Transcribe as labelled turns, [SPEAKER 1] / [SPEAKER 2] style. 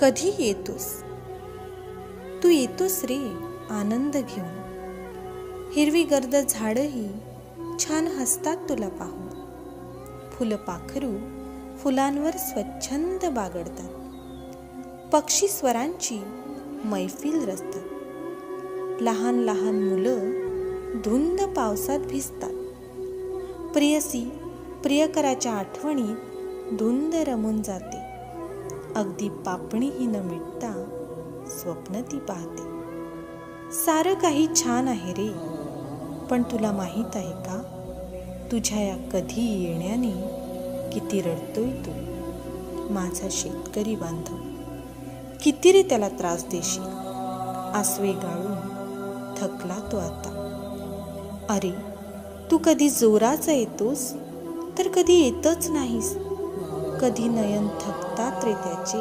[SPEAKER 1] कधी येतोस? तू येतोस रे आनंद घेऊन. हिरवी गर्द झाडही छान हसतात तुला पाहून. फुलपाखरू फुलांवर स्वच्छंद बागडतात. पक्षी स्वरांची मैफिल रचतात. लहान लहान मुलं धुंद पावसात भिजतात. प्रियसी प्रियकराच्या आठवणीत धुंद रमून जाते. अगदी पापणीही न मिटता स्वप्न ती पाहते. सारं काही छान आहे रे, पण तुला माहीत आहे का, तुझ्या या कधी येण्याने किती रडतोय तू, माझा शेतकरी बांधव. किती रे त्याला त्रास देशील. आसवे गाळून थकला तो आता. अरे तू कधी जोराचा येतोस तर कधी येतच नाहीस. कधी नयन थकतात रे त्याचे.